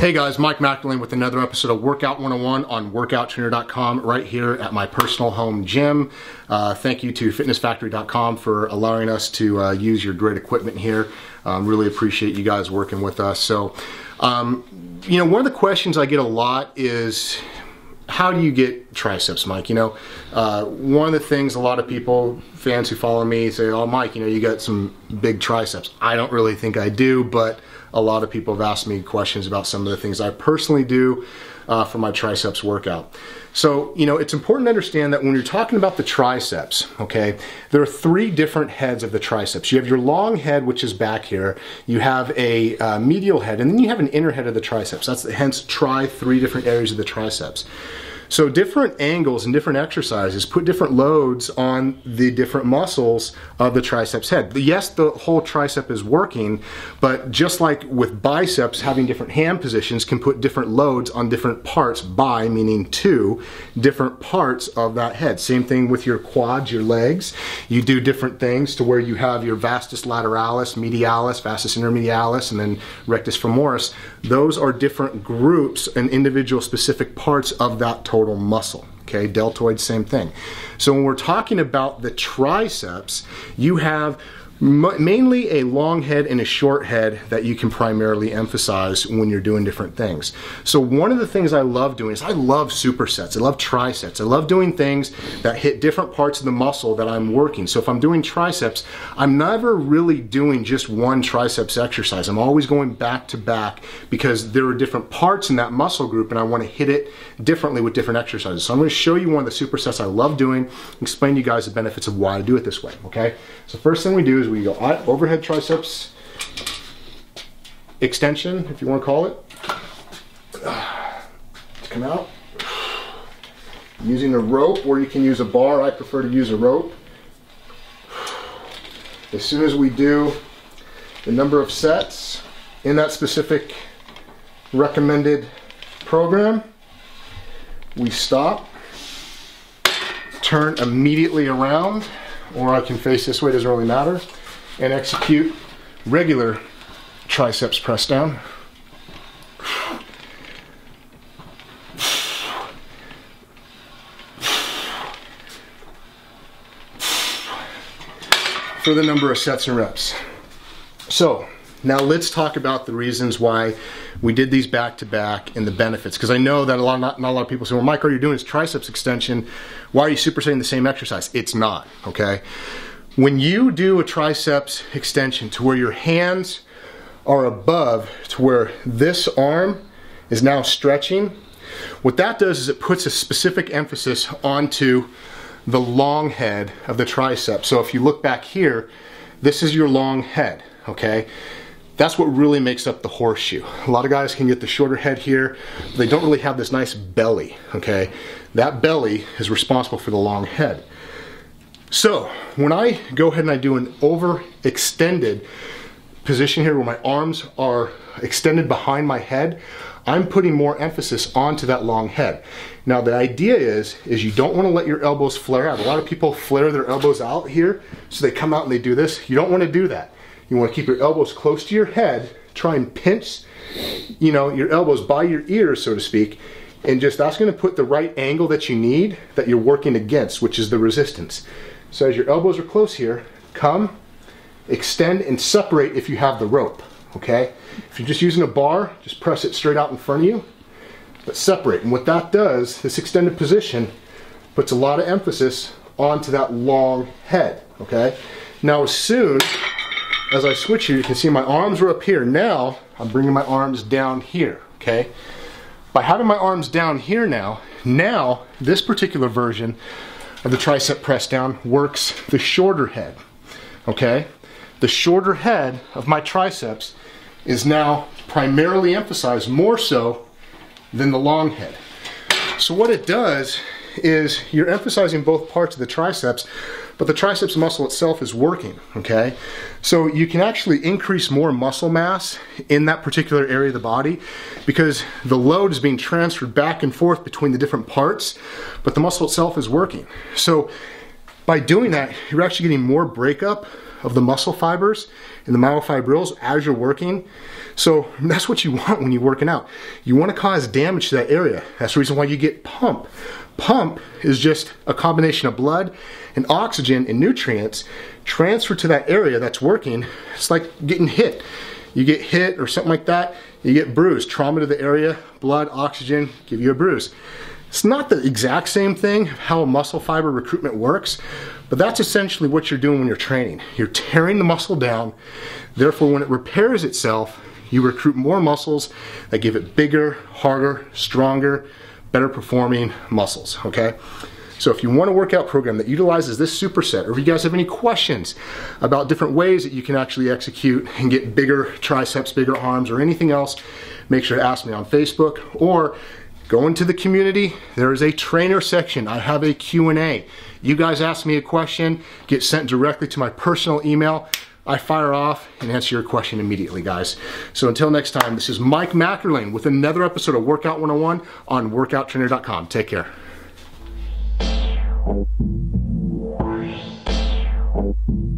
Hey guys, Mike McElwain with another episode of Workout 101 on workouttrainer.com right here at my personal home gym. Thank you to fitnessfactory.com for allowing us to use your great equipment here. Really appreciate you guys working with us. So, you know, one of the questions I get a lot is, how do you get triceps, Mike? You know, one of the things a lot of people, fans who follow me, say, oh, Mike, you know, you got some big triceps. I don't really think I do, but a lot of people have asked me questions about some of the things I personally do for my triceps workout. So, you know, it's important to understand that when you're talking about the triceps, okay, there are three different heads of the triceps. You have your long head, which is back here. You have a medial head, and then you have an inner head of the triceps. That's hence three different areas of the triceps. So different angles and different exercises put different loads on the different muscles of the triceps head. Yes, the whole tricep is working, but just like with biceps, having different hand positions can put different loads on different parts, meaning two different parts of that head. Same thing with your quads, your legs. You do different things to where you have your vastus lateralis, medialis, vastus intermedialis, and then rectus femoris. Those are different groups and individual specific parts of that total muscle. Okay, deltoid, same thing. So when we're talking about the triceps, you have mainly a long head and a short head that you can primarily emphasize when you're doing different things. So one of the things I love doing is I love supersets. I love trisets. I love doing things that hit different parts of the muscle that I'm working. So if I'm doing triceps, I'm never really doing just one triceps exercise. I'm always going back to back because there are different parts in that muscle group and I want to hit it differently with different exercises. So I'm going to show you one of the supersets I love doing, explain to you guys the benefits of why I do it this way, okay? So first thing we do is we go overhead triceps extension, if you want to call it. Come out. Using a rope, or you can use a bar. I prefer to use a rope. As soon as we do the number of sets in that specific recommended program, we stop, turn immediately around, or I can face this way, doesn't really matter, and execute regular triceps press down. For the number of sets and reps. So now let's talk about the reasons why we did these back to back and the benefits, because I know that not a lot of people say, well, Mike, all you're doing is triceps extension. Why are you supersetting the same exercise? It's not, okay? When you do a triceps extension to where your hands are above, to where this arm is now stretching, what that does is it puts a specific emphasis onto the long head of the tricep. So if you look back here, this is your long head, okay? That's what really makes up the horseshoe. A lot of guys can get the shorter head here, but they don't really have this nice belly, okay? That belly is responsible for the long head. So when I go ahead and I do an overextended position here where my arms are extended behind my head, I'm putting more emphasis onto that long head. Now the idea is you don't want to let your elbows flare out. A lot of people flare their elbows out here, so they come out and they do this. You don't want to do that. You want to keep your elbows close to your head, try and pinch, you know, your elbows by your ears, so to speak, and just that's going to put the right angle that you need, that you're working against, which is the resistance. So as your elbows are close here, come, extend, and separate if you have the rope, okay? If you're just using a bar, just press it straight out in front of you, but separate. And what that does, this extended position, puts a lot of emphasis onto that long head, okay? Now as soon as I switch here, you can see my arms are up here. Now, I'm bringing my arms down here, okay? By having my arms down here now this particular version of the tricep press down works the shorter head, okay? The shorter head of my triceps is now primarily emphasized more so than the long head. So what it does is you're emphasizing both parts of the triceps, but the triceps muscle itself is working, okay? So you can actually increase more muscle mass in that particular area of the body because the load is being transferred back and forth between the different parts, but the muscle itself is working. So by doing that, you're actually getting more breakup of the muscle fibers and the myofibrils as you're working. So that's what you want when you're working out. You want to cause damage to that area. That's the reason why you get pump. Pump is just a combination of blood and oxygen and nutrients transferred to that area that's working. It's like getting hit. You get hit or something like that, you get bruised. Trauma to the area, blood, oxygen, give you a bruise. It's not the exact same thing how a muscle fiber recruitment works, but that's essentially what you're doing when you're training. You're tearing the muscle down. Therefore, when it repairs itself, you recruit more muscles that give it bigger, harder, stronger, better performing muscles, okay? So if you want a workout program that utilizes this superset, or if you guys have any questions about different ways that you can actually execute and get bigger triceps, bigger arms, or anything else, make sure to ask me on Facebook, or go into the community. There is a trainer section. I have a Q&A. You guys ask me a question, get sent directly to my personal email. I fire off and answer your question immediately, guys. So until next time, this is Mike Mackerlin with another episode of Workout 101 on workouttrainer.com. Take care. Thank you.